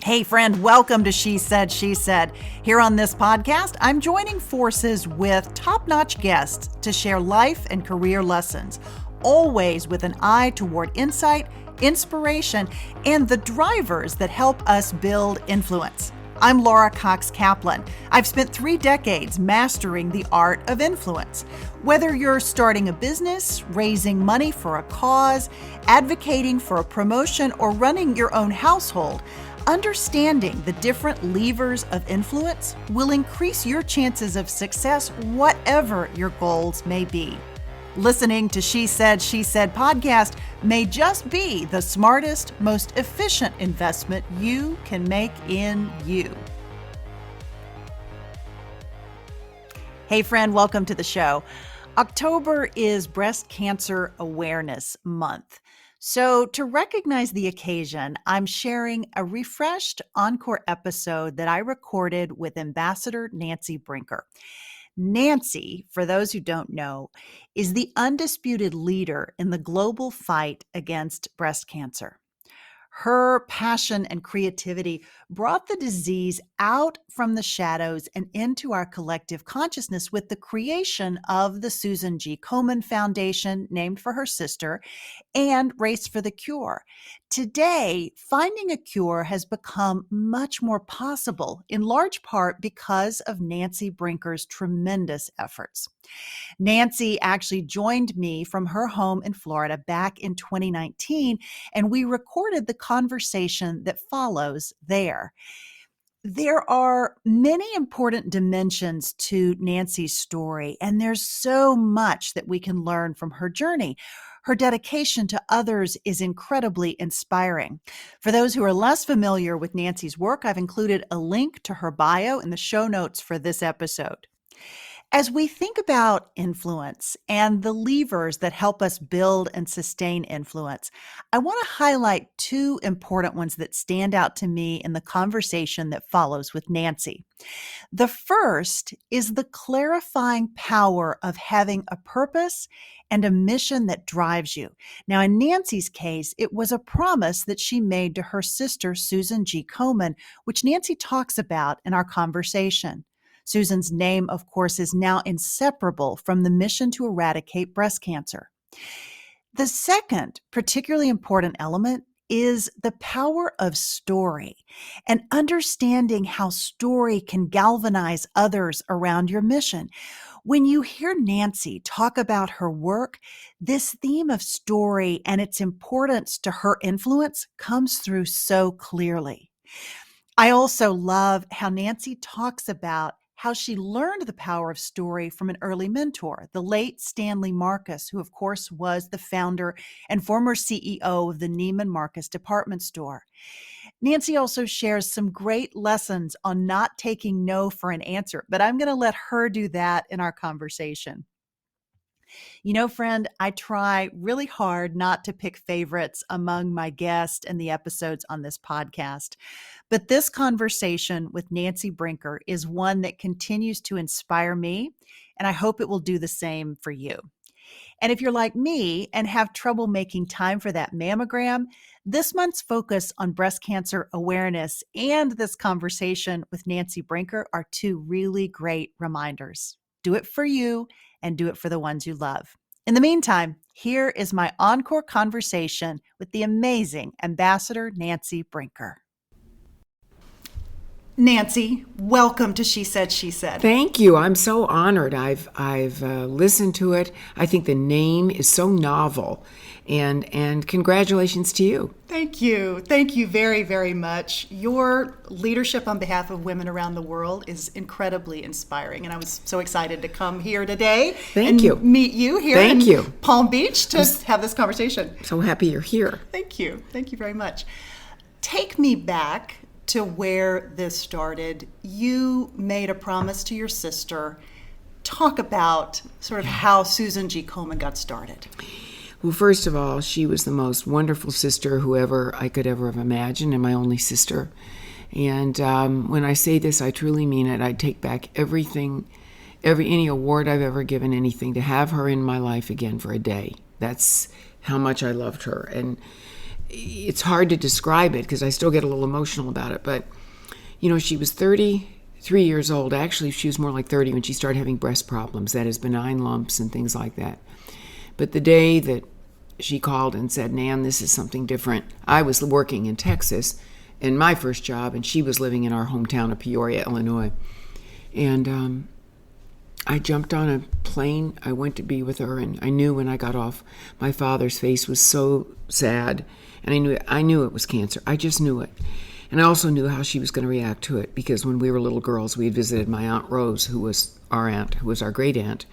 Hey friend, welcome to She Said, She Said. Here on this podcast, I'm joining forces with top-notch guests to share life and career lessons, always with an eye toward insight, inspiration, and the drivers that help us build influence. I'm Laura Cox Kaplan. I've spent 3 decades mastering the art of influence. Whether you're starting a business, raising money for a cause, advocating for a promotion, or running your own household, understanding the different levers of influence will increase your chances of success, whatever your goals may be. Listening to She Said podcast may just be the smartest, most efficient investment you can make in you. Hey friend, welcome to the show. October is Breast Cancer Awareness Month. So to recognize the occasion, I'm sharing a refreshed encore episode that I recorded with Ambassador Nancy Brinker. Nancy, for those who don't know, is the undisputed leader in the global fight against breast cancer. Her passion and creativity brought the disease out from the shadows and into our collective consciousness with the creation of the Susan G. Komen Foundation, named for her sister, and Race for the Cure. Today, finding a cure has become much more possible, in large part because of Nancy Brinker's tremendous efforts. Nancy actually joined me from her home in Florida back in 2019, and we recorded the conversation that follows there. There are many important dimensions to Nancy's story, and there's so much that we can learn from her journey. Her dedication to others is incredibly inspiring. For those who are less familiar with Nancy's work, I've included a link to her bio in the show notes for this episode. As we think about influence and the levers that help us build and sustain influence, I want to highlight 2 important ones that stand out to me in the conversation that follows with Nancy. The first is the clarifying power of having a purpose and a mission that drives you. Now, in Nancy's case, it was a promise that she made to her sister, Susan G. Komen, which Nancy talks about in our conversation. Susan's name, of course, is now inseparable from the mission to eradicate breast cancer. The second particularly important element is the power of story and understanding how story can galvanize others around your mission. When you hear Nancy talk about her work, this theme of story and its importance to her influence comes through so clearly. I also love how Nancy talks about how she learned the power of story from an early mentor, the late Stanley Marcus, who of course was the founder and former CEO of the Neiman Marcus department store. Nancy also shares some great lessons on not taking no for an answer, but I'm going to let her do that in our conversation. You know, friend, I try really hard not to pick favorites among my guests and the episodes on this podcast. But this conversation with Nancy Brinker is one that continues to inspire me, and I hope it will do the same for you. And if you're like me and have trouble making time for that mammogram, this month's focus on breast cancer awareness and this conversation with Nancy Brinker are 2 really great reminders. Do it for you and do it for the ones you love. In the meantime, here is my encore conversation with the amazing Ambassador Nancy Brinker. Nancy, welcome to She Said, She Said. Thank you. I'm so honored. I've listened to it. I think the name is so novel, and congratulations to you. Thank you. Thank you very, very much. Your leadership on behalf of women around the world is incredibly inspiring, and I was so excited to come here today and meet you here in Palm Beach to have this conversation. So happy you're here. Thank you. Thank you very much. Take me back to where this started. You made a promise to your sister. Talk about sort of how Susan G. Komen got started. Well, first of all, she was the most wonderful sister I could ever have imagined, and my only sister. And when I say this, I truly mean it. I'd take back everything, any award I've ever given, anything, to have her in my life again for a day. That's how much I loved her. And it's hard to describe it because I still get a little emotional about it. But, she was 33 years old. Actually, she was more like 30 when she started having breast problems, that is, benign lumps and things like that. But the day that she called and said, Nan, this is something different, I was working in Texas in my first job, and she was living in our hometown of Peoria, Illinois. And I jumped on a plane. I went to be with her, and I knew when I got off, my father's face was so sad, and I knew it was cancer. I just knew it. And I also knew how she was going to react to it, because when we were little girls, we had visited my Aunt Rose, who was our aunt, who was our great aunt,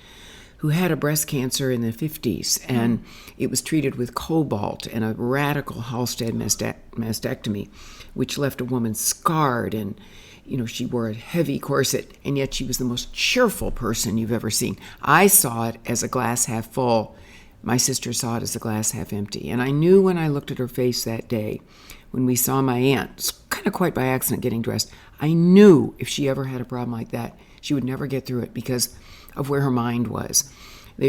who had a breast cancer in the 50s, and it was treated with cobalt and a radical Halsted mastectomy, which left a woman scarred, and she wore a heavy corset, and yet she was the most cheerful person you've ever seen. I saw it as a glass half full. My sister saw it as a glass half empty. And I knew when I looked at her face that day, when we saw my aunt, kind of quite by accident, getting dressed, I knew if she ever had a problem like that, she would never get through it because of where her mind was.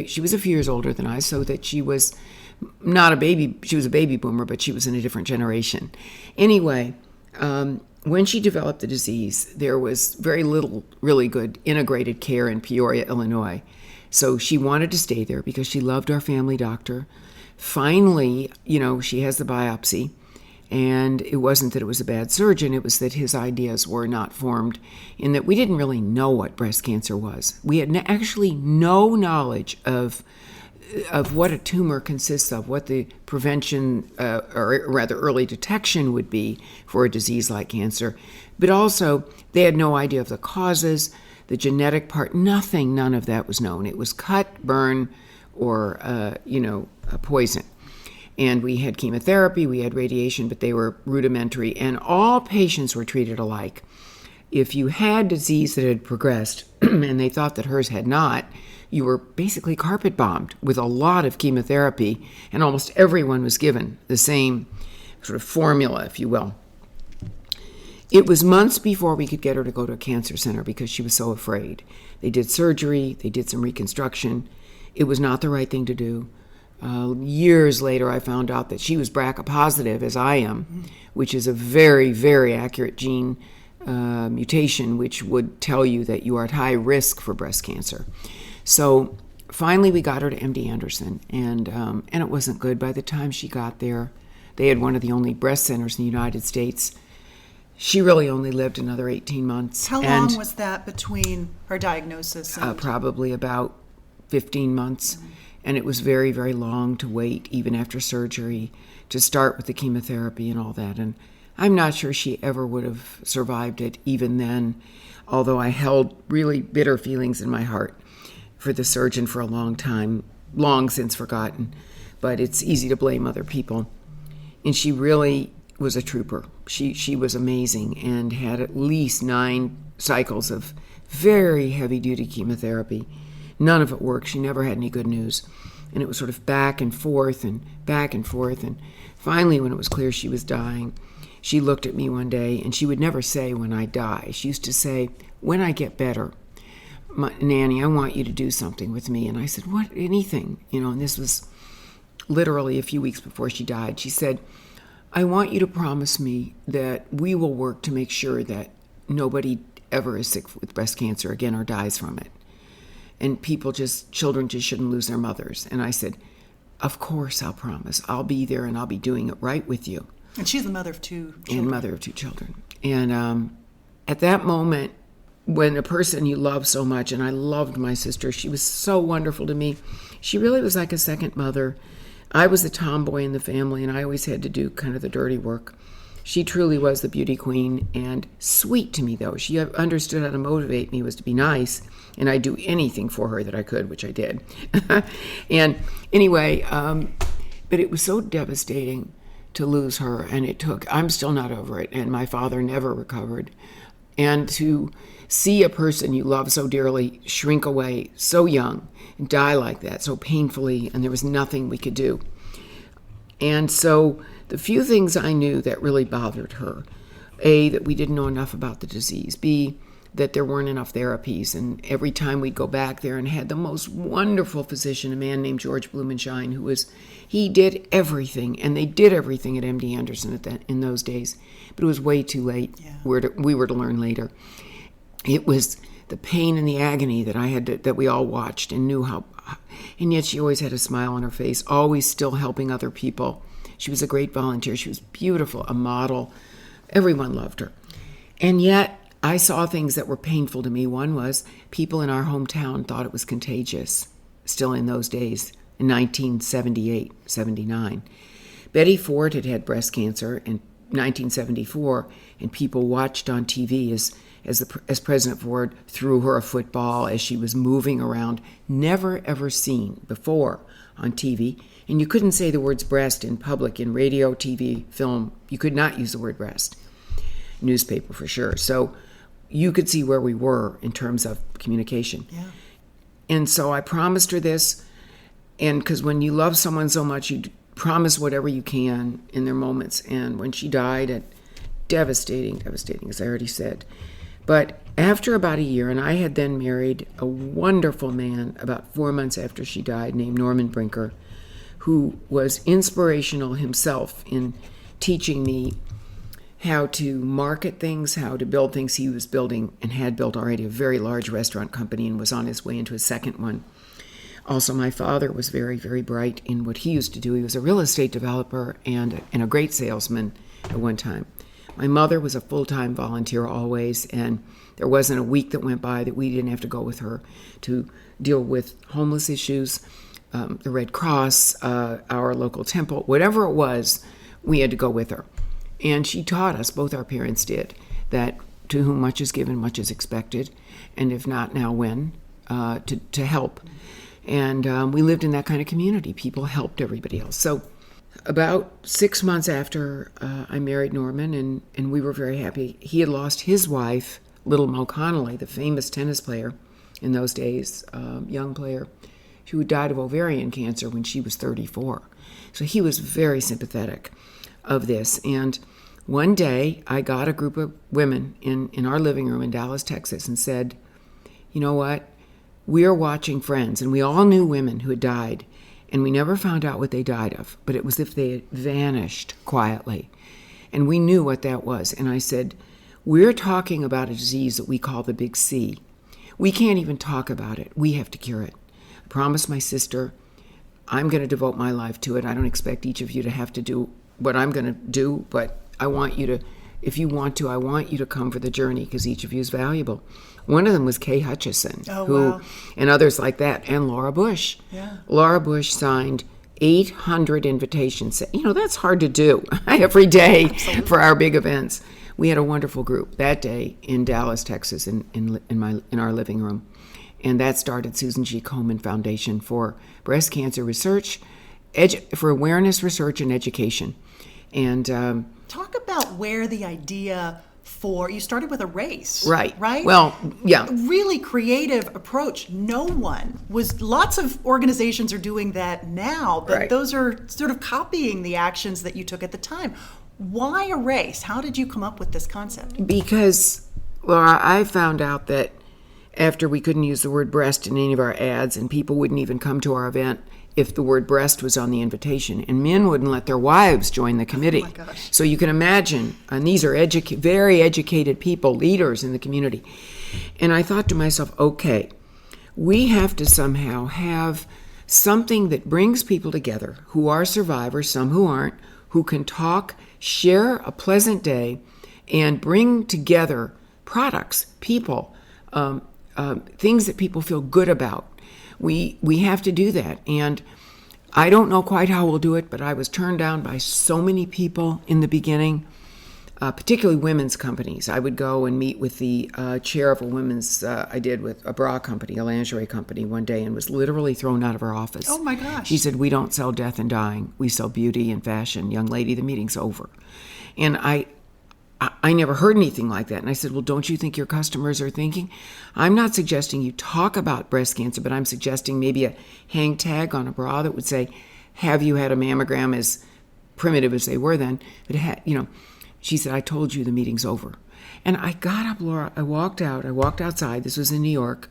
She was a few years older than I, so that she was not a baby. She was a baby boomer, but she was in a different generation. Anyway, when she developed the disease, there was very little really good integrated care in Peoria, Illinois. So she wanted to stay there because she loved our family doctor. Finally, she has the biopsy, and it wasn't that it was a bad surgeon, it was that his ideas were not formed, in that we didn't really know what breast cancer was. We had actually no knowledge of what a tumor consists of, what the prevention, or rather early detection would be for a disease like cancer. But also, they had no idea of the causes, the genetic part, none of that was known. It was cut, burn, or, a poison. And we had chemotherapy, we had radiation, but they were rudimentary, and all patients were treated alike. If you had disease that had progressed, and they thought that hers had not, you were basically carpet bombed with a lot of chemotherapy, and almost everyone was given the same sort of formula, if you will. It was months before we could get her to go to a cancer center because she was so afraid. They did surgery, they did some reconstruction. It was not the right thing to do. Years later, I found out that she was BRCA positive, as I am, which is a very, very accurate gene mutation, which would tell you that you are at high risk for breast cancer. So finally, we got her to MD Anderson, and it wasn't good. By the time she got there, they had one of the only breast centers in the United States. She really only lived another 18 months. How long was that between her diagnosis and... Probably about 15 months. And it was very, very long to wait, even after surgery, to start with the chemotherapy and all that. And I'm not sure she ever would have survived it even then, although I held really bitter feelings in my heart for the surgeon for a long time, long since forgotten. But it's easy to blame other people. And she really was a trooper. She was amazing and had at least 9 cycles of very heavy-duty chemotherapy. None of it worked. She never had any good news. And it was sort of back and forth and back and forth. And finally, when it was clear she was dying, she looked at me one day, and she would never say, when I die. She used to say, when I get better, Nanny, I want you to do something with me. And I said, what? Anything. And this was literally a few weeks before she died. She said, I want you to promise me that we will work to make sure that nobody ever is sick with breast cancer again or dies from it. And children just shouldn't lose their mothers. And I said, of course, I'll promise. I'll be there, and I'll be doing it right with you. And she's the mother of 2 children. And mother of 2 children. And at that moment, when a person you love so much, and I loved my sister, she was so wonderful to me. She really was like a second mother. I was the tomboy in the family, and I always had to do kind of the dirty work. She truly was the beauty queen, and sweet to me, though. She understood how to motivate me, was to be nice, and I'd do anything for her that I could, which I did. And anyway, but it was so devastating to lose her, and I'm still not over it, and my father never recovered. And to see a person you love so dearly shrink away so young and die like that so painfully, and there was nothing we could do. And so the few things I knew that really bothered her, A, that we didn't know enough about the disease, B, that there weren't enough therapies. And every time we'd go back there and had the most wonderful physician, a man named George Blumenshine, he did everything, and they did everything at MD Anderson in those days. But it was way too late. Yeah. We were to learn later. It was the pain and the agony that we all watched and knew how, and yet she always had a smile on her face, always still helping other people. She was a great volunteer. She was beautiful, a model. Everyone loved her. And yet I saw things that were painful to me. One was people in our hometown thought it was contagious, still in those days, in 1978, 79. Betty Ford had breast cancer in 1974, and people watched on TV as President Ford threw her a football as she was moving around, never ever seen before on TV. And you couldn't say the words breast in public, in radio, TV, film. You could not use the word breast. Newspaper for sure. So you could see where we were in terms of communication. Yeah. And so I promised her this, and because when you love someone so much, you promise whatever you can in their moments. And when she died, devastating, as I already said. But after about a year, and I had then married a wonderful man about 4 months after she died named Norman Brinker, who was inspirational himself in teaching me how to market things, how to build things. He was building and had built already a very large restaurant company and was on his way into a second one. Also, my father was very, very bright in what he used to do. He was a real estate developer and a great salesman at one time. My mother was a full-time volunteer always, and there wasn't a week that went by that we didn't have to go with her to deal with homeless issues, the Red Cross, our local temple, whatever it was, we had to go with her. And she taught us, both our parents did, that to whom much is given, much is expected, and if not now, when, to help. And we lived in that kind of community. People helped everybody else. So about 6 months after I married Norman, and we were very happy, he had lost his wife, Little Mo Connolly, the famous tennis player in those days, young player, who died of ovarian cancer when she was 34. So he was very sympathetic of this. And one day I got a group of women in our living room in Dallas, Texas, and said, you know what? We are watching Friends, and we all knew women who had died, and we never found out what they died of, but it was as if they had vanished quietly. And we knew what that was. And I said, we're talking about a disease that we call the Big C. We can't even talk about it. We have to cure it. I promised my sister, I'm going to devote my life to it. I don't expect each of you to have to do what I'm going to do, but I want you to, if you want to, I want you to come for the journey because each of you is valuable. One of them was Kay Hutchison, wow. And others like that, and Laura Bush. Yeah. Laura Bush signed 800 invitations. You know, that's hard to do every day. Absolutely. For our big events. We had a wonderful group that day in Dallas, Texas, in our living room. And that started Susan G. Komen Foundation for Breast Cancer Research, for awareness, research, and education. And talk about where the idea for, you started with a race. Right. Right? Well, yeah. Really creative approach. Lots of organizations are doing that now, but right. Those are sort of copying the actions that you took at the time. Why a race? How did you come up with this concept? Because, Laura, I found out that after we couldn't use the word breast in any of our ads, and people wouldn't even come to our event if the word breast was on the invitation, and men wouldn't let their wives join the committee. Oh my gosh. So you can imagine, and these are very educated people, leaders in the community. And I thought to myself, okay, we have to somehow have something that brings people together who are survivors, some who aren't, who can talk, share a pleasant day, and bring together products, people, things that people feel good about. We have to do that. And I don't know quite how we'll do it, but I was turned down by so many people in the beginning, particularly women's companies. I would go and meet with the chair of a women's, I did with a bra company, a lingerie company one day, and was literally thrown out of her office. Oh my gosh. She said, we don't sell death and dying. We sell beauty and fashion. Young lady, the meeting's over. And I never heard anything like that. And I said, well, don't you think your customers are thinking? I'm not suggesting you talk about breast cancer, but I'm suggesting maybe a hang tag on a bra that would say, have you had a mammogram, as primitive as they were then? But she said, I told you the meeting's over. And I got up, Laura. I walked outside. This was in New York,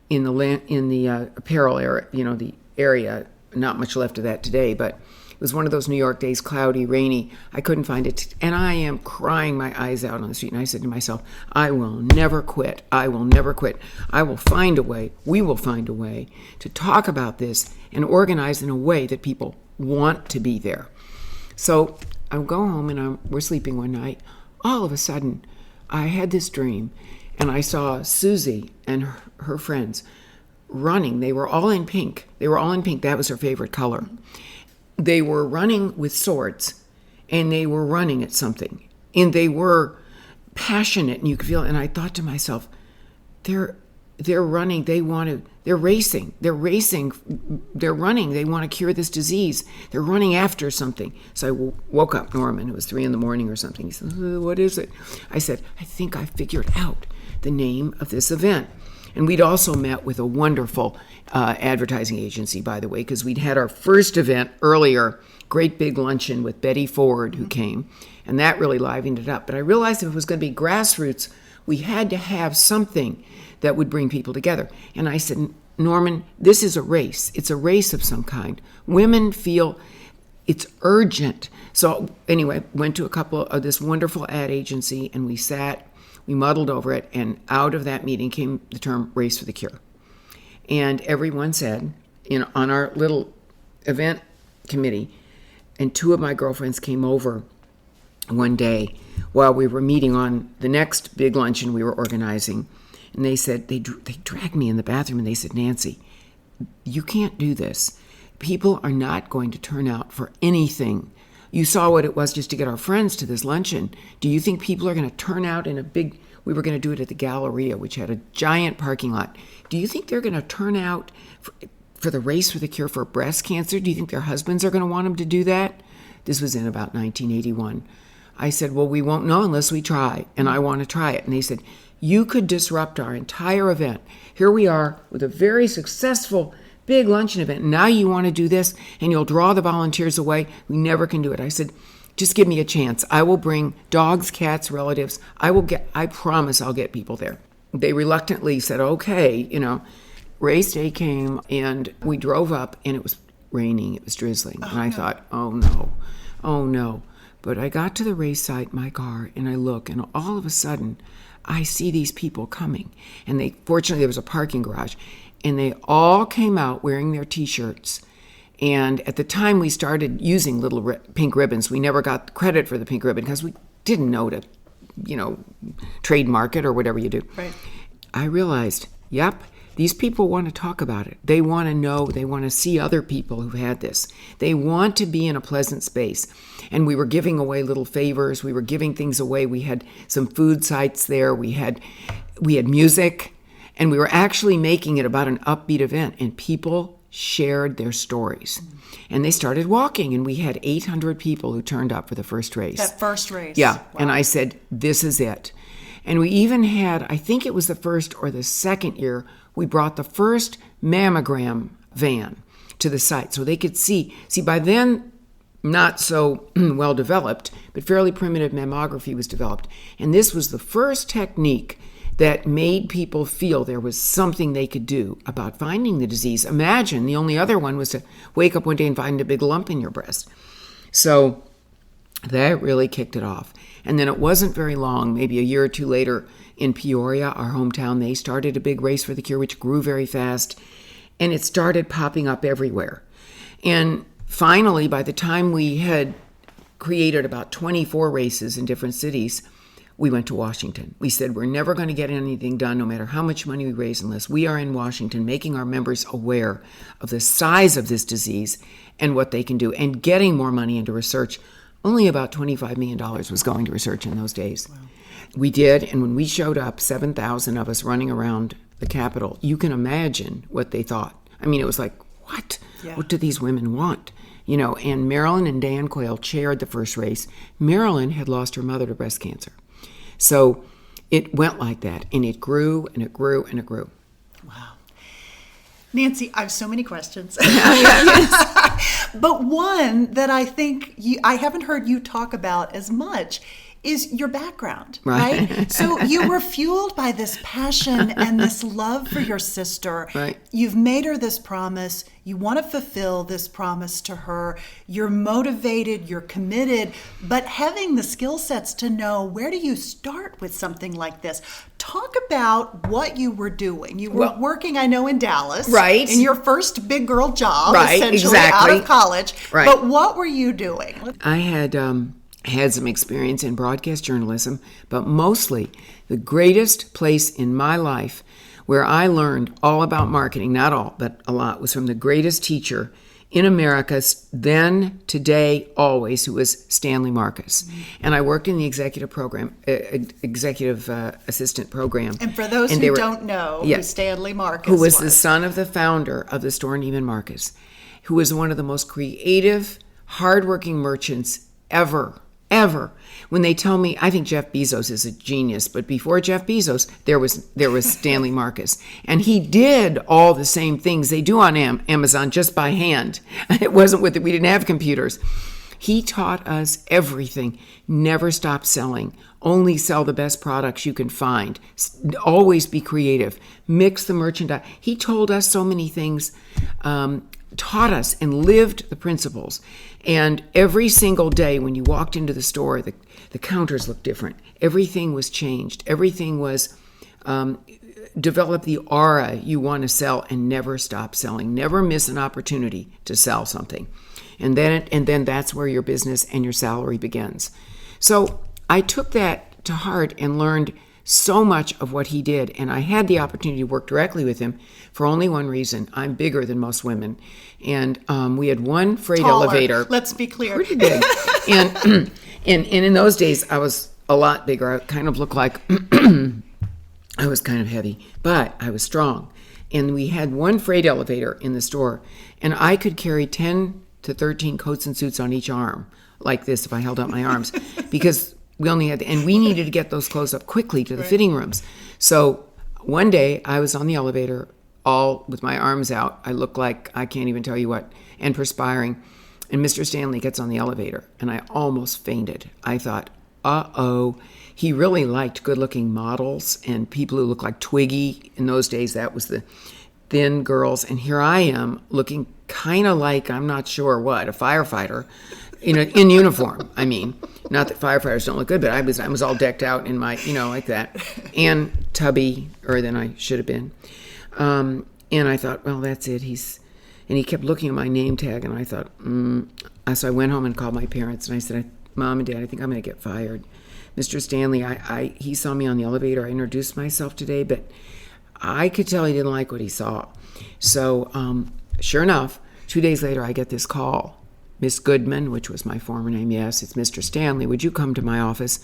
in the apparel area, the area. Not much left of that today, but it was one of those New York days, cloudy, rainy. I couldn't find it. And I am crying my eyes out on the street. And I said to myself, I will never quit. I will never quit. I will find a way. We will find a way to talk about this and organize in a way that people want to be there. So I go home and we're sleeping one night. All of a sudden, I had this dream, and I saw Susie and her friends running. They were all in pink. That was her favorite color. They were running with swords, and they were running at something. And they were passionate, and you could feel it. And I thought to myself, they're running. They're racing. They're running. They want to cure this disease. They're running after something. So I woke up Norman. It was 3 a.m. or something. He said, what is it? I said, I think I figured out the name of this event. And we'd also met with a wonderful advertising agency, by the way, because we'd had our first event earlier, great big luncheon with Betty Ford, who came, and that really livened it up. But I realized if it was going to be grassroots, we had to have something that would bring people together. And I said, Norman, this is a race. It's a race of some kind. Women feel it's urgent. So anyway, went to a couple of this wonderful ad agency, and we muddled over it, and out of that meeting came the term Race for the Cure. And everyone said, on our little event committee, and 2 of my girlfriends came over one day while we were meeting on the next big luncheon we were organizing, and they said, they dragged me in the bathroom, and they said, Nancy, you can't do this. People are not going to turn out for anything. You saw what it was just to get our friends to this luncheon. Do you think people are going to turn out in we were going to do it at the Galleria, which had a giant parking lot. Do you think they're going to turn out for the Race for the Cure for breast cancer? Do you think their husbands are going to want them to do that? This was in about 1981. I said, well, we won't know unless we try, and I want to try it. And they said, you could disrupt our entire event. Here we are with a very successful big luncheon event. Now you want to do this, and you'll draw the volunteers away. We never can do it. I said, just give me a chance. I will bring dogs, cats, relatives. I promise I'll get people there. They reluctantly said, okay, race day came, and we drove up, and it was raining. It was drizzling. And I thought, oh no. But I got to the race site, my car, and I look, and all of a sudden, I see these people coming. And fortunately, there was a parking garage. And they all came out wearing their T-shirts. And at the time we started using little pink ribbons, we never got credit for the pink ribbon because we didn't know to, trademark it or whatever you do. Right. I realized, yep, these people want to talk about it. They want to know. They want to see other people who've had this. They want to be in a pleasant space. And we were giving away little favors. We were giving things away. We had some food sites there. We had music. And we were actually making it about an upbeat event, and people shared their stories. And they started walking, and we had 800 people who turned up for the first race. That first race. Yeah. Wow. And I said, this is it. And we even had, I think it was the first or the second year, we brought the first mammogram van to the site so they could see. See, by then, not so well developed, but fairly primitive mammography was developed. And this was the first technique that made people feel there was something they could do about finding the disease. Imagine the only other one was to wake up one day and find a big lump in your breast. So that really kicked it off. And then it wasn't very long, maybe a year or two later in Peoria, our hometown, they started a big Race for the Cure, which grew very fast. And it started popping up everywhere. And finally, by the time we had created about 24 races in different cities, we went to Washington. We said, we're never going to get anything done, no matter how much money we raise, unless we are in Washington making our members aware of the size of this disease and what they can do, and getting more money into research. Only about $25 million was going to research in those days. Wow. We did, and when we showed up, 7,000 of us running around the Capitol, you can imagine what they thought. I mean, it was like, what? Yeah. What do these women want? And Marilyn and Dan Quayle chaired the first race. Marilyn had lost her mother to breast cancer. So it went like that, and it grew, and it grew, and it grew. Wow. Nancy, I have so many questions. But one that I think I haven't heard you talk about as much is your background, Right. right? So you were fueled by this passion and this love for your sister. Right. You've made her this promise. You want to fulfill this promise to her. You're motivated, you're committed, but having the skill sets to know where do you start with something like this? Talk about what you were doing. You were working, I know, in Dallas. Right. In your first big girl job, Right, essentially, exactly. out of college. Right. But what were you doing? I had some experience in broadcast journalism, but mostly the greatest place in my life where I learned all about marketing, not all, but a lot, was from the greatest teacher in America, then, today, always, who was Stanley Marcus. Mm-hmm. And I worked in the executive assistant program. And for those who don't know who Stanley Marcus who was the son of the founder of the store, Neiman Marcus, who was one of the most creative, hardworking merchants ever. When they tell me, I think Jeff Bezos is a genius, but before Jeff Bezos, there was Stanley Marcus, and he did all the same things they do on Amazon just by hand. It wasn't we didn't have computers. He taught us everything. Never stop selling. Only sell the best products you can find. Always be creative. Mix the merchandise. He told us so many things. Taught us and lived the principles. And every single day when you walked into the store, the counters looked different. Everything was changed. Everything was develop the aura you want to sell and never stop selling. Never miss an opportunity to sell something. And then that's where your business and your salary begins. So I took that to heart and learned so much of what he did, and I had the opportunity to work directly with him for only one reason. I'm bigger than most women, and we had one freight elevator. Let's be clear. Pretty big. and in those days, I was a lot bigger. I kind of looked like I was kind of heavy, but I was strong. And we had one freight elevator in the store, and I could carry 10 to 13 coats and suits on each arm, like this if I held up my arms, because we only had, and we needed to get those clothes up quickly to the fitting rooms. So one day I was on the elevator, all with my arms out. I looked like I can't even tell you what, and perspiring. And Mr. Stanley gets on the elevator, and I almost fainted. I thought, uh-oh. He really liked good-looking models and people who looked like Twiggy. In those days, that was the thin girls. And here I am looking kind of like, I'm not sure what, a firefighter. In uniform, I mean. Not that firefighters don't look good, but I was all decked out in my, like that. And tubbier than I should have been. And I thought, well, that's it. And he kept looking at my name tag, and I thought, So I went home and called my parents, and I said, Mom and Dad, I think I'm going to get fired. Mr. Stanley, he saw me on the elevator. I introduced myself today, but I could tell he didn't like what he saw. So sure enough, 2 days later, I get this call. Miss Goodman, which was my former name, yes, it's Mr. Stanley. Would you come to my office?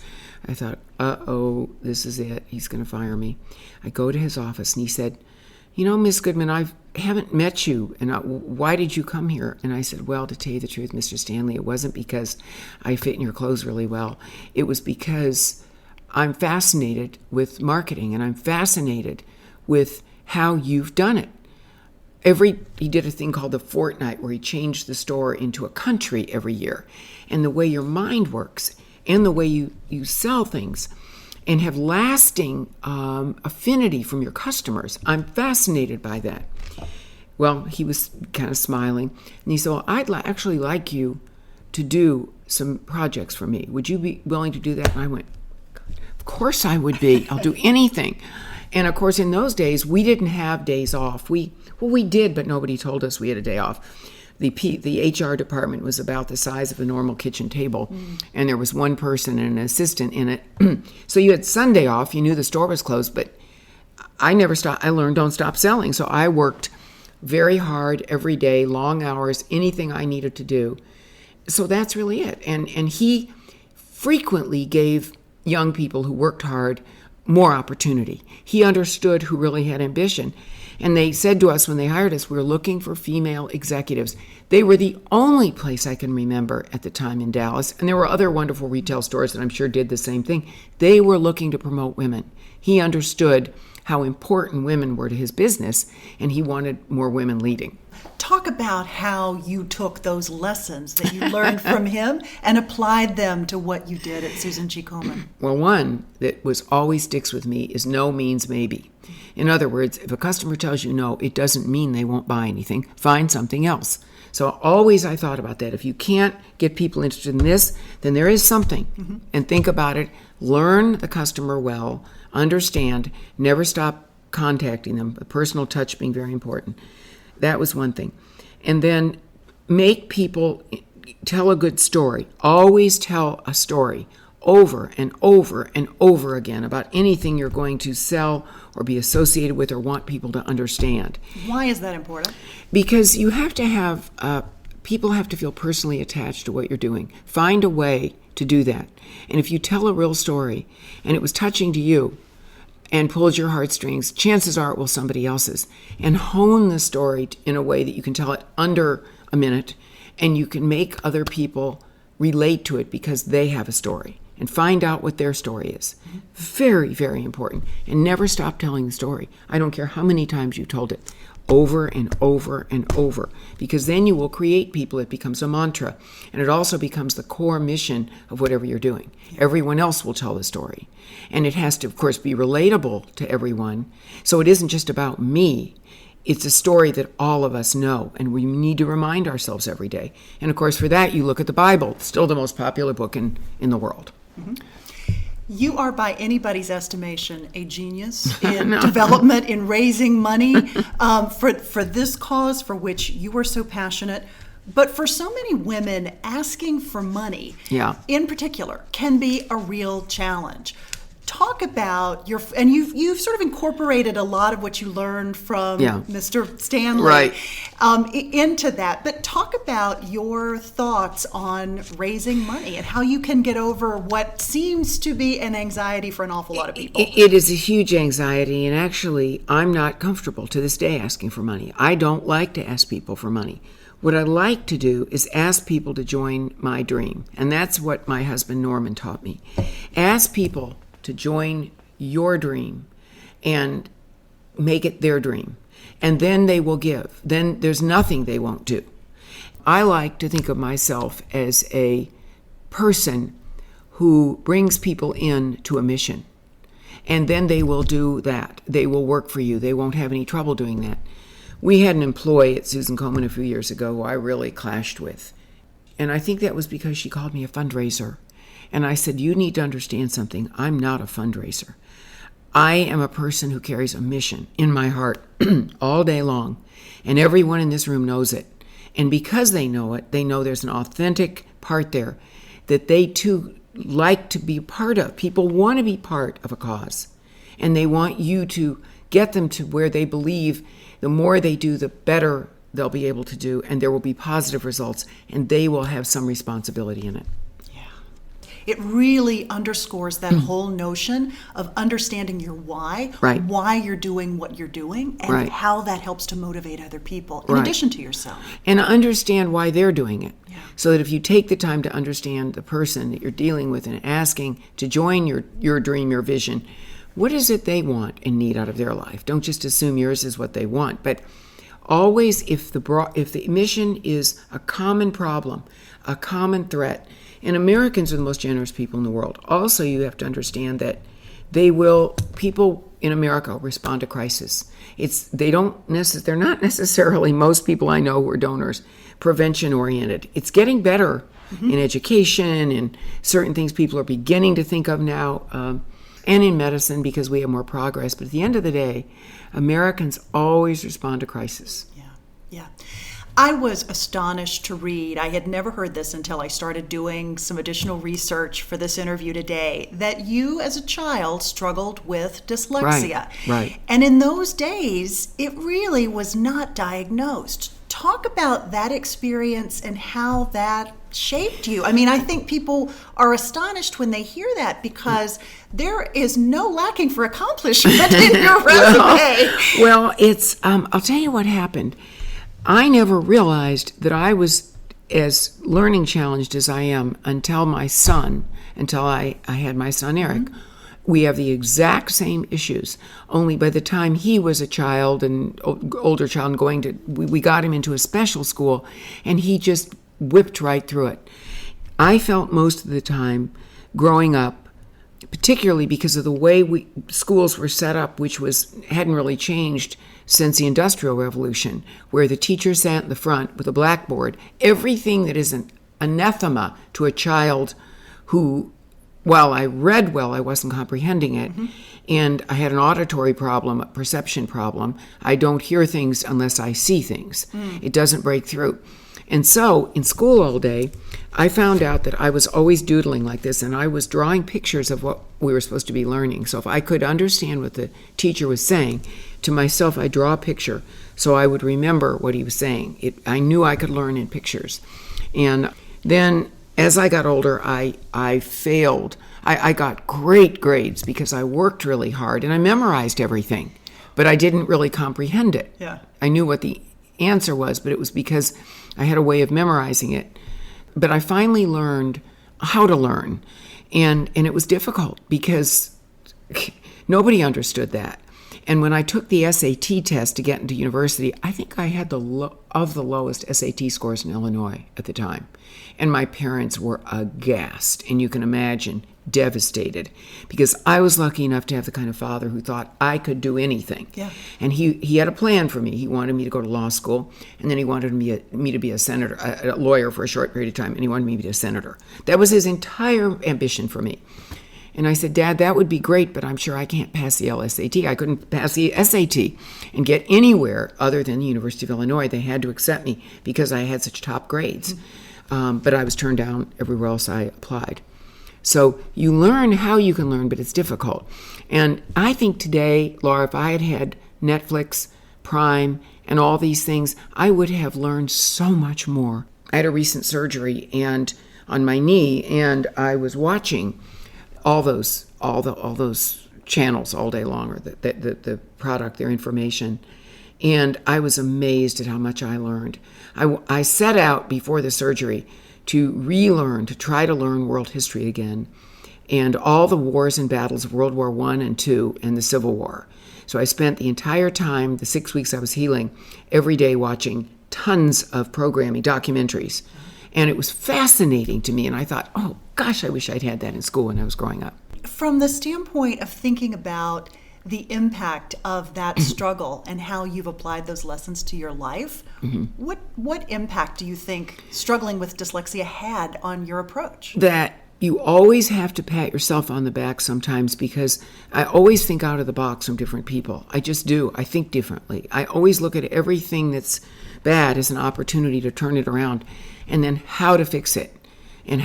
I thought, uh-oh, this is it. He's going to fire me. I go to his office, and he said, Miss Goodman, I haven't met you, and why did you come here? And I said, well, to tell you the truth, Mr. Stanley, it wasn't because I fit in your clothes really well. It was because I'm fascinated with marketing, and I'm fascinated with how you've done it. He did a thing called the Fortnight, where he changed the store into a country every year. And the way your mind works and the way you sell things and have lasting affinity from your customers, I'm fascinated by that. Well, he was kind of smiling. And he said, well, I'd actually like you to do some projects for me. Would you be willing to do that? And I went, of course I would be. I'll do anything. And of course, in those days, we didn't have days off. We did, but nobody told us we had a day off. The HR department was about the size of a normal kitchen table, and there was one person and an assistant in it. So you had Sunday off. You knew the store was closed, but I never stopped. I learned don't stop selling. So I worked very hard every day, long hours, anything I needed to do. So that's really it. And he frequently gave young people who worked hard more opportunity. He understood who really had ambition. And they said to us when they hired us, we're looking for female executives. They were the only place I can remember at the time in Dallas. And there were other wonderful retail stores that I'm sure did the same thing. They were looking to promote women. He understood how important women were to his business, and he wanted more women leading. Talk about how you took those lessons that you learned from him and applied them to what you did at Susan G. Komen. Well, one that always sticks with me is no means maybe. In other words, if a customer tells you no, it doesn't mean they won't buy anything. Find something else. So always I thought about that. If you can't get people interested in this, then there is something. And think about it. Learn the customer well. Understand. Never stop contacting them. The personal touch being very important. That was one thing. And then make people tell a good story. Always tell a story over and over and over again about anything you're going to sell or be associated with or want people to understand. Why is that important? Because you have to have, people have to feel personally attached to what you're doing. Find a way to do that. And if you tell a real story and it was touching to you and pulls your heartstrings, chances are it will somebody else's. And hone the story in a way that you can tell it under a minute and you can make other people relate to it because they have a story. And find out what their story is. Very, very important. And never stop telling the story. I don't care how many times you told it. Over and over and over. Because then you will create people. It becomes a mantra. And it also becomes the core mission of whatever you're doing. Everyone else will tell the story. And it has to, of course, be relatable to everyone. So it isn't just about me. It's a story that all of us know, and we need to remind ourselves every day. And of course, for that, you look at the Bible, still the most popular book in the world. You are, by anybody's estimation, a genius in development, in raising money for this cause for which you are so passionate. But for so many women, asking for money, in particular, can be a real challenge. Talk about and you've sort of incorporated a lot of what you learned from Mr. Stanley into that. But talk about your thoughts on raising money and how you can get over what seems to be an anxiety for an awful lot of people. It is a huge anxiety, and actually, I'm not comfortable to this day asking for money. I don't like to ask people for money. What I like to do is ask people to join my dream, and that's what my husband Norman taught me. Ask people to join your dream and make it their dream. And then they will give. Then there's nothing they won't do. I like to think of myself as a person who brings people in to a mission. And then they will do that. They will work for you. They won't have any trouble doing that. We had an employee at Susan Komen a few years ago who I really clashed with. And I think that was because she called me a fundraiser. And I said, you need to understand something. I'm not a fundraiser. I am a person who carries a mission in my heart all day long. And everyone in this room knows it. And because they know it, they know there's an authentic part there that they too like to be part of. People want to be part of a cause. And they want you to get them to where they believe the more they do, the better they'll be able to do. And there will be positive results. And they will have some responsibility in it. It really underscores that whole notion of understanding your why, why you're doing what you're doing, and how that helps to motivate other people, in addition to yourself. And understand why they're doing it. So that if you take the time to understand the person that you're dealing with and asking to join your dream, your vision, what is it they want and need out of their life? Don't just assume yours is what they want. But always, if the mission is a common problem, a common threat, and Americans are the most generous people in the world. Also, you have to understand that people in America respond to crisis. They're not necessarily, most people I know who are donors, prevention oriented. It's getting better in education and certain things people are beginning to think of now, and in medicine because we have more progress. But at the end of the day, Americans always respond to crisis. Yeah. I was astonished to read, I had never heard this until I started doing some additional research for this interview today, that you as a child struggled with dyslexia. Right. And in those days, it really was not diagnosed. Talk about that experience and how that shaped you. I mean, I think people are astonished when they hear that because there is no lacking for accomplishment in your resume. Well, it's, I'll tell you what happened. I never realized that I was as learning challenged as I am until I had my son, Eric. Mm-hmm. We have the exact same issues, only by the time he was a child and older child and we got him into a special school, and he just whipped right through it. I felt most of the time growing up, particularly because of the way schools were set up, which hadn't really changed since the Industrial Revolution, where the teacher sat in the front with a blackboard. Everything that is an anathema to a child who, while I read well, I wasn't comprehending it. Mm-hmm. And I had an auditory problem, a perception problem. I don't hear things unless I see things. It doesn't break through. And so in school all day, I found out that I was always doodling like this, and I was drawing pictures of what we were supposed to be learning. So if I could understand what the teacher was saying, to myself, I draw a picture so I would remember what he was saying. I knew I could learn in pictures. And then as I got older, I failed. I got great grades because I worked really hard and I memorized everything, but I didn't really comprehend it. Yeah. I knew what the answer was, but it was because I had a way of memorizing it. But I finally learned how to learn, and it was difficult because nobody understood that. And when I took the SAT test to get into university, I think I had the lowest SAT scores in Illinois at the time. And my parents were aghast, and you can imagine, devastated, because I was lucky enough to have the kind of father who thought I could do anything. Yeah. And he had a plan for me. He wanted me to go to law school, and then he wanted me to be a senator, a lawyer for a short period of time, and he wanted me to be a senator. That was his entire ambition for me. And I said, Dad, that would be great, but I'm sure I can't pass the LSAT. I couldn't pass the SAT and get anywhere other than the University of Illinois. They had to accept me because I had such top grades. But I was turned down everywhere else I applied. So you learn how you can learn, but it's difficult. And I think today, Laura, if I had had Netflix, Prime, and all these things, I would have learned so much more. I had a recent surgery and on my knee, and I was watching all those channels all day long, or the product, their information. And I was amazed at how much I learned. I set out before the surgery to relearn, to try to learn world history again, and all the wars and battles of World War I and II and the Civil War. So I spent the entire time, the 6 weeks I was healing, every day watching tons of programming, documentaries. And it was fascinating to me, and I thought, oh gosh, I wish I'd had that in school when I was growing up. From the standpoint of thinking about the impact of that struggle and how you've applied those lessons to your life, what impact do you think struggling with dyslexia had on your approach? That you always have to pat yourself on the back sometimes, because I always think out of the box from different people. I just do. I think differently. I always look at everything that's bad as an opportunity to turn it around, and then how to fix it. And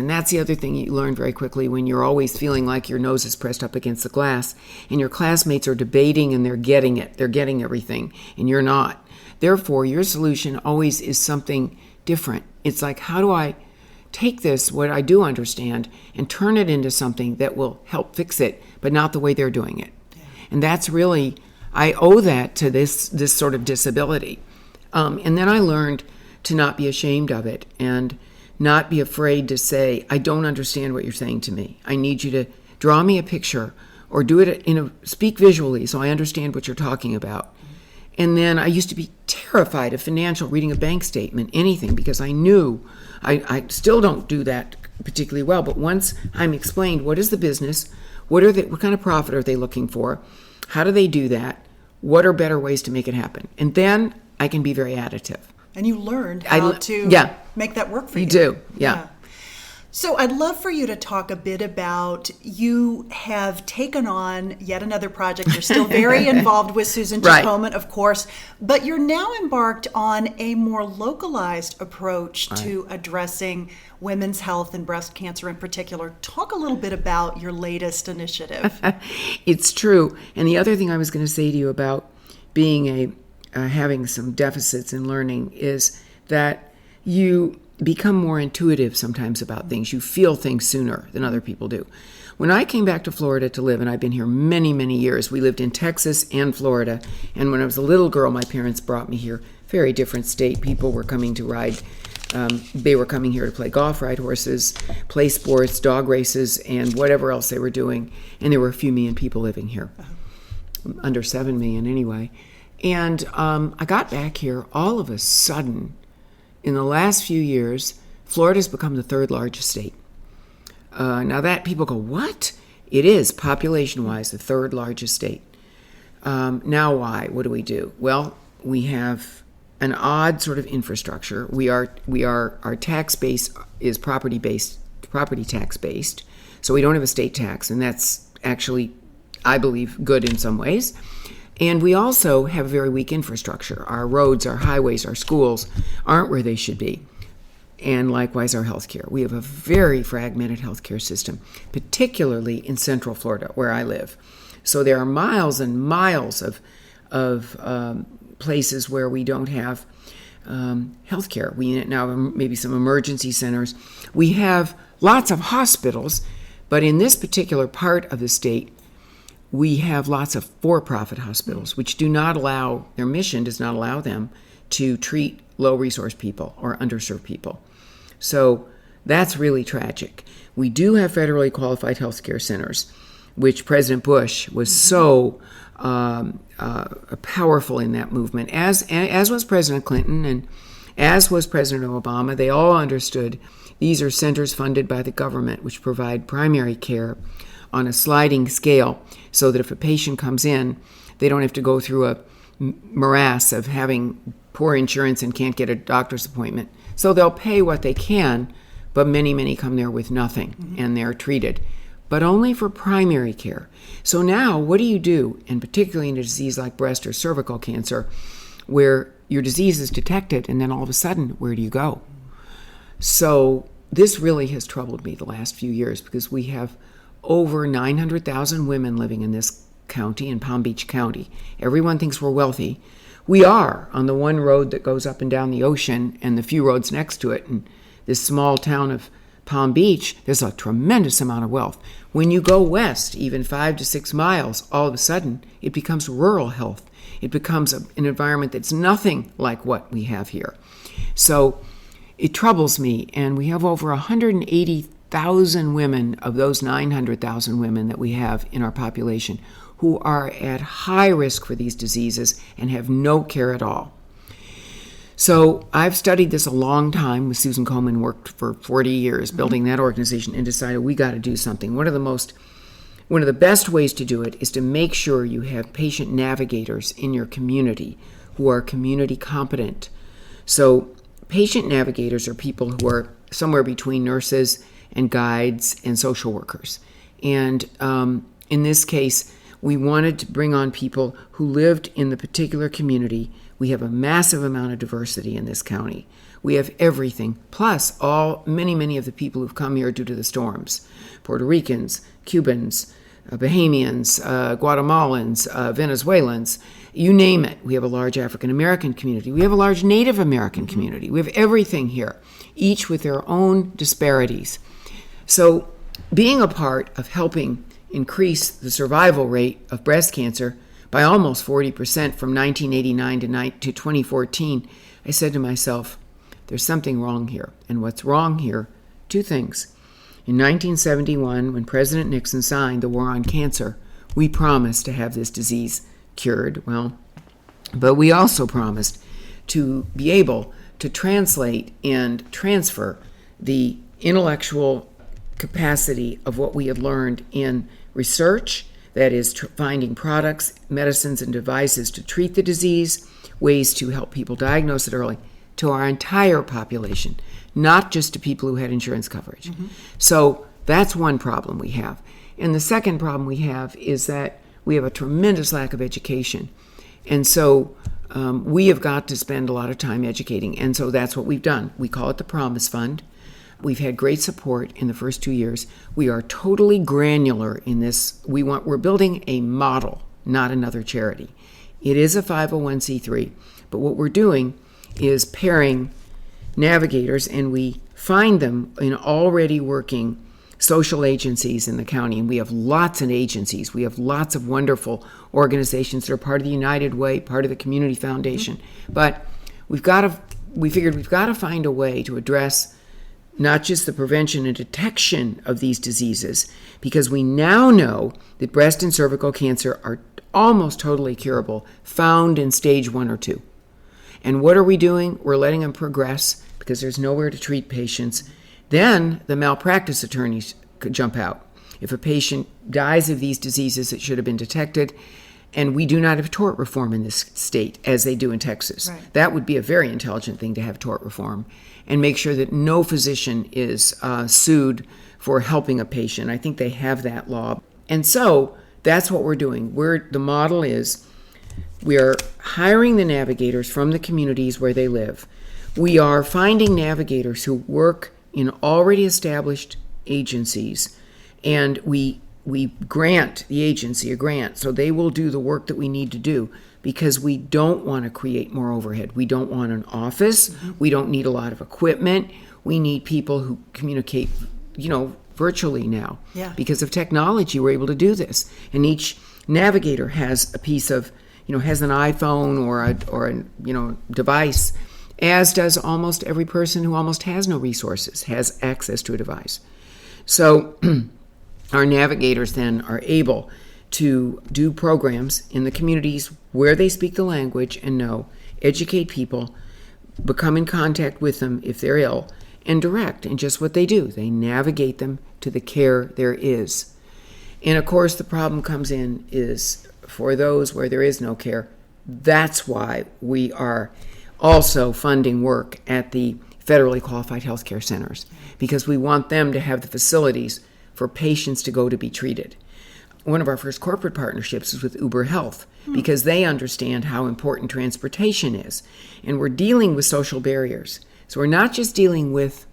that's the other thing you learn very quickly when you're always feeling like your nose is pressed up against the glass and your classmates are debating and they're getting it. They're getting everything and you're not. Therefore, your solution always is something different. It's like, how do I take this, what I do understand, and turn it into something that will help fix it, but not the way they're doing it. Yeah. And that's really, I owe that to this sort of disability. And then I learned to not be ashamed of it and not be afraid to say, I don't understand what you're saying to me. I need you to draw me a picture or do it speak visually so I understand what you're talking about. And then I used to be terrified of reading a bank statement, anything, because I knew, I still don't do that particularly well, but once I'm explained what is the business, what kind of profit are they looking for, how do they do that, what are better ways to make it happen, and then I can be very additive. And you learned how to make that work for you. You do, yeah. So I'd love for you to talk a bit about, you have taken on yet another project. You're still very involved with Susan G. Komen, of course, but you're now embarked on a more localized approach to addressing women's health and breast cancer in particular. Talk a little bit about your latest initiative. It's true. And the other thing I was going to say to you about being having some deficits in learning is that you become more intuitive sometimes about things. You feel things sooner than other people do. When I came back to Florida to live, and I've been here many, many years, we lived in Texas and Florida, and when I was a little girl, my parents brought me here. Very different state. People were coming to ride. They were coming here to play golf, ride horses, play sports, dog races, and whatever else they were doing. And there were a few million people living here, under 7 million anyway. And I got back here all of a sudden. In the last few years, Florida's become the third largest state. Now that people go, what? It is, population-wise, the third largest state. Now why? What do? Well, we have an odd sort of infrastructure. Our tax base is property tax based. So we don't have a state tax, and that's actually, I believe, good in some ways. And we also have a very weak infrastructure. Our roads, our highways, our schools aren't where they should be. And likewise, our healthcare. We have a very fragmented healthcare system, particularly in Central Florida, where I live. So there are miles and miles of places where we don't have healthcare. We now have maybe some emergency centers. We have lots of hospitals, but in this particular part of the state, we have lots of for-profit hospitals, which do not allow, their mission does not allow them to treat low-resource people or underserved people. So that's really tragic. We do have federally qualified healthcare centers, which President Bush was so powerful in that movement, as was President Clinton and as was President Obama. They all understood these are centers funded by the government, which provide primary care on a sliding scale, so that if a patient comes in, they don't have to go through a morass of having poor insurance and can't get a doctor's appointment. So they'll pay what they can, but many, many come there with nothing, and they're treated, but only for primary care. So now what do you do, and particularly in a disease like breast or cervical cancer, where your disease is detected, and then all of a sudden, where do you go? So this really has troubled me the last few years, because we have over 900,000 women living in this county, in Palm Beach County. Everyone thinks we're wealthy. We are, on the one road that goes up and down the ocean and the few roads next to it. And this small town of Palm Beach, there's a tremendous amount of wealth. When you go west, even 5 to 6 miles, all of a sudden, it becomes rural health. It becomes an environment that's nothing like what we have here. So it troubles me, and we have over 180,000 women of those 900,000 women that we have in our population who are at high risk for these diseases and have no care at all. So I've studied this a long time with Susan Komen, worked for 40 years building that organization, and decided we got to do something. One of the best ways to do it is to make sure you have patient navigators in your community who are community competent. So patient navigators are people who are somewhere between nurses and guides and social workers. And in this case, we wanted to bring on people who lived in the particular community. We have a massive amount of diversity in this county. We have everything, plus many of the people who've come here due to the storms. Puerto Ricans, Cubans, Bahamians, Guatemalans, Venezuelans, you name it. We have a large African American community. We have a large Native American community. We have everything here, each with their own disparities. So being a part of helping increase the survival rate of breast cancer by almost 40% from 1989 to 2014, I said to myself, there's something wrong here. And what's wrong here? 2 things. In 1971, when President Nixon signed the War on Cancer, we promised to have this disease cured. Well, but we also promised to be able to translate and transfer the intellectual capacity of what we had learned in research, that is finding products, medicines, and devices to treat the disease, ways to help people diagnose it early, to our entire population, not just to people who had insurance coverage. So that's one problem we have. And the second problem we have is that we have a tremendous lack of education. And so we have got to spend a lot of time educating. And so that's what we've done. We call it the Promise Fund. We've had great support in the first 2 years. We are totally granular in this. We're building a model, not another charity. It is a 501c3, but what we're doing is pairing navigators, and we find them in already working social agencies in the county. And we have lots of agencies. We have lots of wonderful organizations that are part of the United Way, part of the Community Foundation. But we figured we've got to find a way to address not just the prevention and detection of these diseases, because we now know that breast and cervical cancer are almost totally curable, found in stage 1 or 2. And what are we doing? We're letting them progress because there's nowhere to treat patients. Then the malpractice attorneys could jump out. If a patient dies of these diseases that should have been detected, and we do not have tort reform in this state as they do in Texas. Right. That would be a very intelligent thing to have tort reform and make sure that no physician is sued for helping a patient. I think they have that law. And so that's what we're doing. The model is we are hiring the navigators from the communities where they live. We are finding navigators who work in already established agencies, and we grant the agency a grant so they will do the work that we need to do, because we don't want to create more overhead. We don't want an office. We don't need a lot of equipment. We need people who communicate, virtually now. Yeah. Because of technology, we're able to do this. And each navigator has a piece of, has an iPhone or a device, as does almost every person who almost has no resources, has access to a device. So our navigators then are able to do programs in the communities where they speak the language and educate people, become in contact with them if they're ill, and direct. And just what they do, they navigate them to the care there is. And of course, the problem comes in is for those where there is no care. That's why we are also funding work at the federally qualified healthcare centers, because we want them to have the facilities for patients to go to be treated. One of our first corporate partnerships is with Uber Health, because they understand how important transportation is. And we're dealing with social barriers. So we're not just dealing with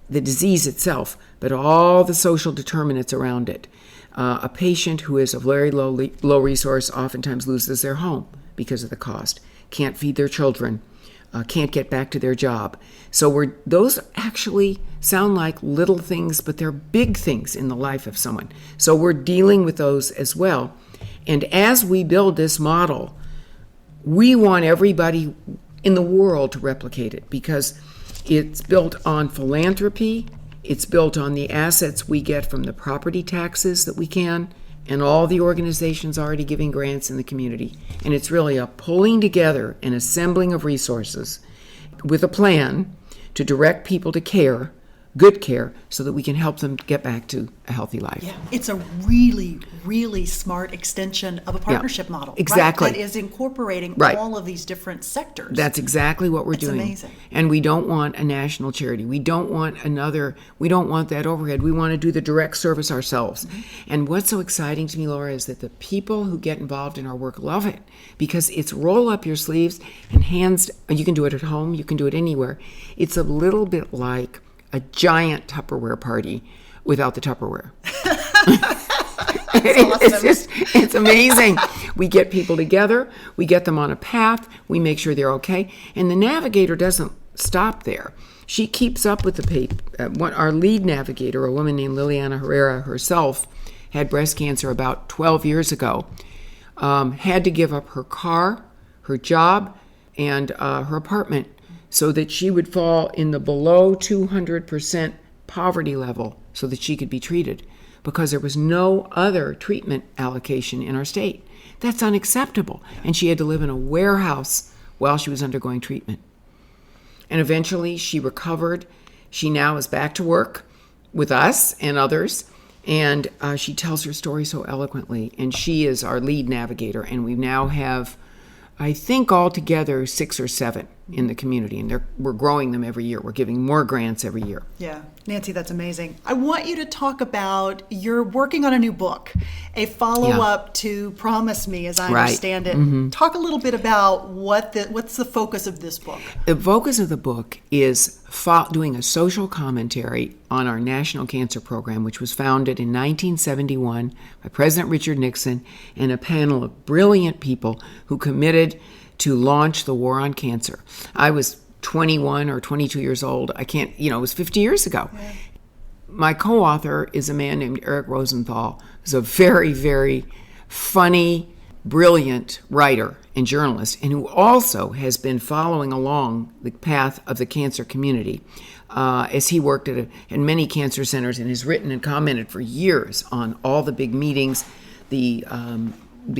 the disease itself, but all the social determinants around it. A patient who is of very low resource oftentimes loses their home because of the cost, can't feed their children, can't get back to their job. So those actually sound like little things, but they're big things in the life of someone. So we're dealing with those as well. And as we build this model, we want everybody in the world to replicate it, because it's built on philanthropy, it's built on the assets we get from the property taxes that we can, and all the organizations already giving grants in the community. And it's really a pulling together and assembling of resources with a plan to direct people to care, good care, so that we can help them get back to a healthy life. Yeah, it's a really, really smart extension of a partnership model. Exactly. Right? That is incorporating all of these different sectors. That's exactly what we're doing. It's amazing. And we don't want a national charity. We don't want that overhead. We want to do the direct service ourselves. Mm-hmm. And what's so exciting to me, Laura, is that the people who get involved in our work love it, because it's roll up your sleeves and you can do it at home, you can do it anywhere. It's a little bit like a giant Tupperware party without the Tupperware. It's amazing. We get people together, we get them on a path, we make sure they're okay, and the navigator doesn't stop there. She keeps up with our lead navigator, a woman named Liliana Herrera herself, had breast cancer about 12 years ago, had to give up her car, her job, and her apartment so that she would fall in the below 200% poverty level so that she could be treated, because there was no other treatment allocation in our state. That's unacceptable. And she had to live in a warehouse while she was undergoing treatment. And eventually she recovered. She now is back to work with us and others. And she tells her story so eloquently. And she is our lead navigator. And we now have, I think altogether, 6 or 7 in the community, and we're growing them every year. We're giving more grants every year. Yeah. Nancy, that's amazing. I want you to talk about, you're working on a new book, a follow-up to Promise Me, as I understand it. Talk a little bit about what's the focus of this book. The focus of the book is doing a social commentary on our National Cancer Program, which was founded in 1971 by President Richard Nixon and a panel of brilliant people who committed to launch the war on cancer. I was 21 or 22 years old. It was 50 years ago. Yeah. My co-author is a man named Eric Rosenthal, who's a very, very funny, brilliant writer and journalist, and who also has been following along the path of the cancer community as he worked at many cancer centers and has written and commented for years on all the big meetings, the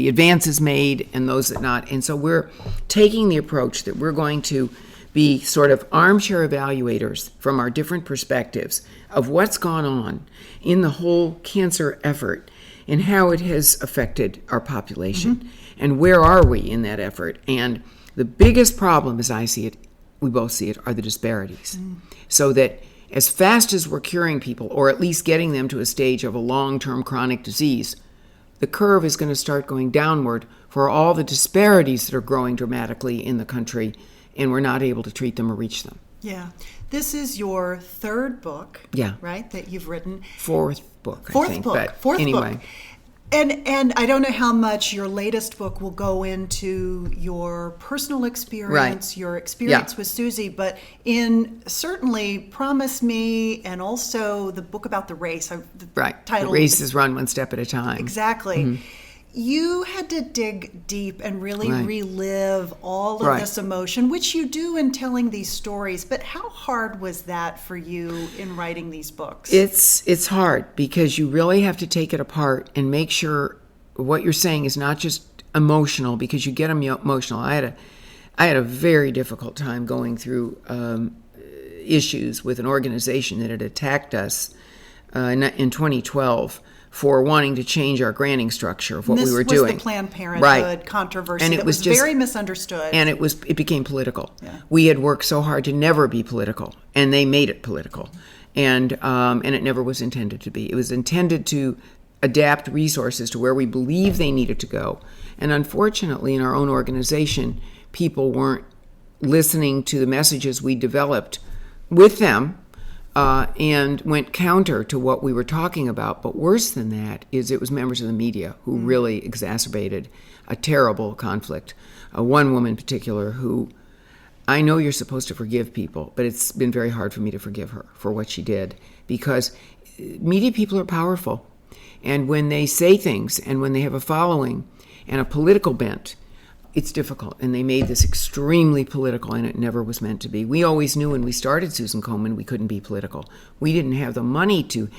advances made and those that not. And so we're taking the approach that we're going to be sort of armchair evaluators from our different perspectives of what's gone on in the whole cancer effort and how it has affected our population and where are we in that effort. And the biggest problem, as I see it, we both see it, are the disparities. So that as fast as we're curing people, or at least getting them to a stage of a long-term chronic disease, the curve is going to start going downward for all the disparities that are growing dramatically in the country, and we're not able to treat them or reach them. Yeah. This is your third book, right, that you've written. Fourth book. Fourth book. And I don't know how much your latest book will go into your personal experience, your experience with Susie, but in certainly Promise Me and also the book about the race. The race is run one step at a time. Exactly. You had to dig deep and really relive all of this emotion, which you do in telling these stories. But how hard was that for you in writing these books? It's hard because you really have to take it apart and make sure what you're saying is not just emotional, because you get emotional. I had a very difficult time going through issues with an organization that had attacked us in 2012. For wanting to change our granting structure of what we were doing. This was the Planned Parenthood controversy, and it was just very misunderstood. And it became political. Yeah. We had worked so hard to never be political, and they made it political. And it never was intended to be. It was intended to adapt resources to where we believe they needed to go. And unfortunately, in our own organization, people weren't listening to the messages we developed with them, and went counter to what we were talking about. But worse than that is it was members of the media who really exacerbated a terrible conflict. One woman in particular who, I know you're supposed to forgive people, but it's been very hard for me to forgive her for what she did, because media people are powerful. And when they say things and when they have a following and a political bent, it's difficult, and they made this extremely political, and it never was meant to be. We always knew when we started Susan Komen we couldn't be political. We didn't have the money to,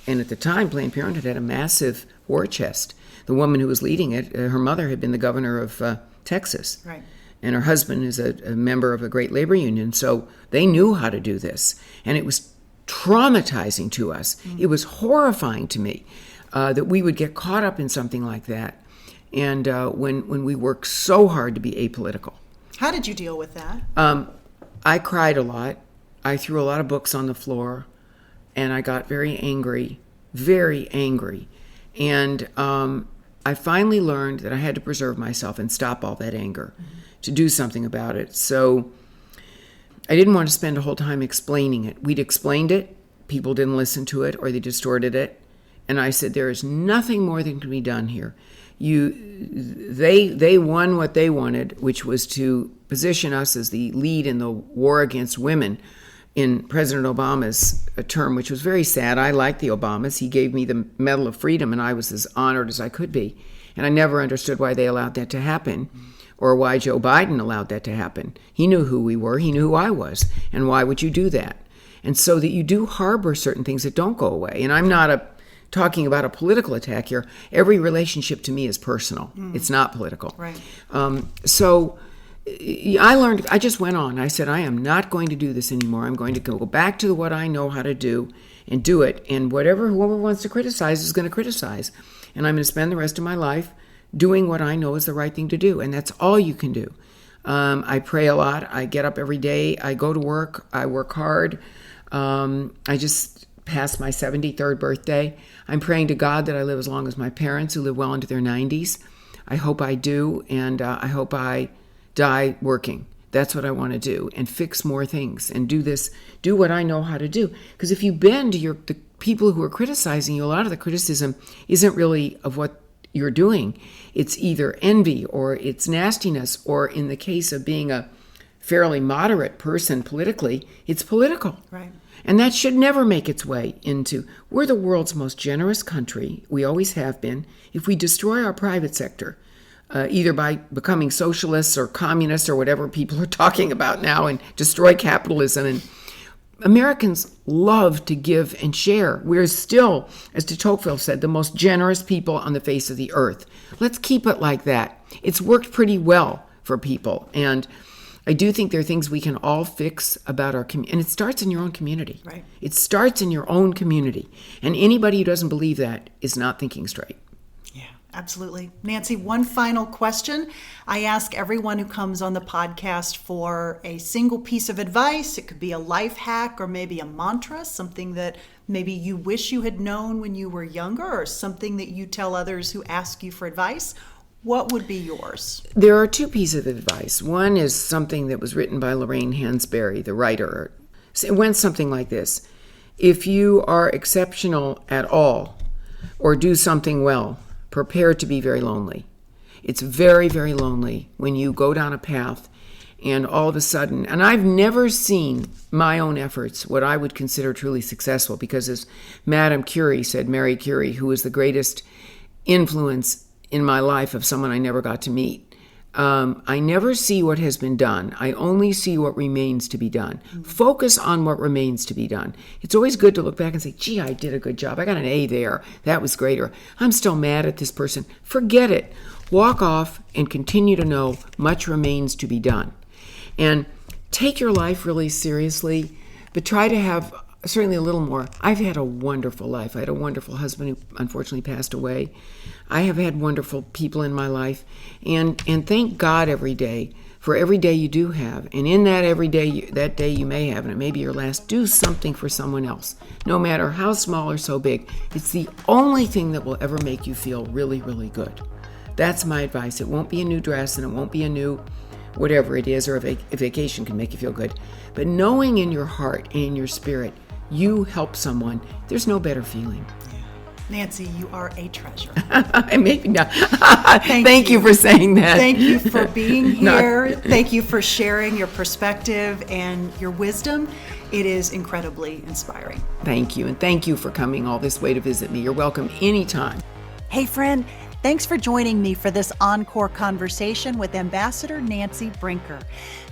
and at the time Planned Parenthood had a massive war chest. The woman who was leading it, her mother had been the governor of Texas, and her husband is a member of a great labor union, so they knew how to do this, and it was traumatizing to us. It was horrifying to me that we would get caught up in something like that. And when we worked so hard to be apolitical. How did you deal with that? I cried a lot. I threw a lot of books on the floor, and I got very angry. And I finally learned that I had to preserve myself and stop all that anger to do something about it. So I didn't want to spend a whole time explaining it. We'd explained it. People didn't listen to it, or they distorted it. And I said, there is nothing more that can be done here. They won what they wanted, which was to position us as the lead in the war against women in President Obama's term, which was very sad. I liked the Obamas. He gave me the Medal of Freedom, and I was as honored as I could be. And I never understood why they allowed that to happen, or why Joe Biden allowed that to happen. He knew who we were. He knew who I was. And why would you do that? And so that you do harbor certain things that don't go away. And I'm not talking about a political attack here. Every relationship to me is personal. It's not political. Right. So I learned, I just went on. I said, I am not going to do this anymore. I'm going to go back to what I know how to do and do it. And whoever wants to criticize is going to criticize. And I'm going to spend the rest of my life doing what I know is the right thing to do. And that's all you can do. I pray a lot. I get up every day. I go to work. I work hard. I just passed my 73rd birthday. I'm praying to God that I live as long as my parents, who live well into their 90s. I hope I do, and I hope I die working. That's what I want to do, and fix more things, and do what I know how to do. Because if you bend to the people who are criticizing you, a lot of the criticism isn't really of what you're doing. It's either envy, or it's nastiness, or in the case of being a fairly moderate person politically, it's political. Right. And that should never make its way into, we're the world's most generous country, we always have been. If we destroy our private sector, either by becoming socialists or communists or whatever people are talking about now, and destroy capitalism, and Americans love to give and share. We're still, as de Tocqueville said, the most generous people on the face of the earth. Let's keep it like that. It's worked pretty well for people, and I do think there are things we can all fix about our community. And it starts in your own community. Right. It starts in your own community. And anybody who doesn't believe that is not thinking straight. Yeah, absolutely. Nancy, one final question. I ask everyone who comes on the podcast for a single piece of advice. It could be a life hack or maybe a mantra, something that maybe you wish you had known when you were younger, or something that you tell others who ask you for advice. What would be yours? There are two pieces of advice. One is something that was written by Lorraine Hansberry, the writer. It went something like this. If you are exceptional at all, or do something well, prepare to be very lonely. It's very, very lonely when you go down a path and all of a sudden, and I've never seen my own efforts, what I would consider truly successful, because as Madame Curie said, Marie Curie, who was the greatest influence in my life of someone I never got to meet. I never see what has been done. I only see what remains to be done. Mm-hmm. Focus on what remains to be done. It's always good to look back and say, gee, I did a good job. I got an A there. That was great. Or I'm still mad at this person. Forget it. Walk off and continue to know much remains to be done. And take your life really seriously, but try to have certainly a little more. I've had a wonderful life. I had a wonderful husband who unfortunately passed away. I have had wonderful people in my life, and thank God every day for every day you do have. And in that every day, that day you may have, and it may be your last, do something for someone else, no matter how small or so big. It's the only thing that will ever make you feel really, really good. That's my advice. It won't be a new dress, and it won't be a new whatever it is, or a vacation can make you feel good. But knowing in your heart and in your spirit, you help someone, there's no better feeling. Nancy, you are a treasure. Maybe not. Thank you for saying that. Thank you for being here. Thank you for sharing your perspective and your wisdom. It is incredibly inspiring. Thank you. And thank you for coming all this way to visit me. You're welcome anytime. Hey, friend. Thanks for joining me for this encore conversation with Ambassador Nancy Brinker.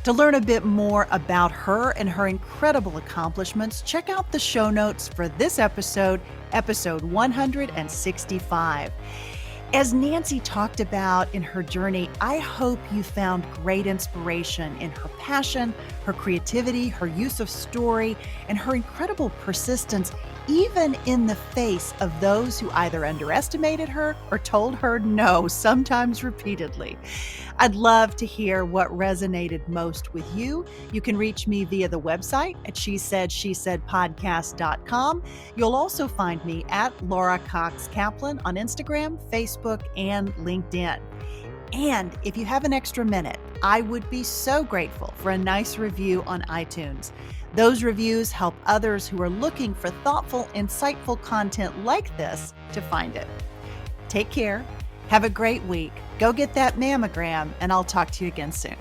To learn a bit more about her and her incredible accomplishments, check out the show notes for this episode 165. As Nancy talked about in her journey, I hope you found great inspiration in her passion, her creativity, her use of story, and her incredible persistence, even in the face of those who either underestimated her or told her no, sometimes repeatedly. I'd love to hear what resonated most with you. You can reach me via the website at shesaidpodcast.com. You'll also find me at Laura Cox Kaplan on Instagram, Facebook, and LinkedIn. And if you have an extra minute, I would be so grateful for a nice review on iTunes. Those reviews help others who are looking for thoughtful, insightful content like this to find it. Take care. Have a great week. Go get that mammogram, and I'll talk to you again soon.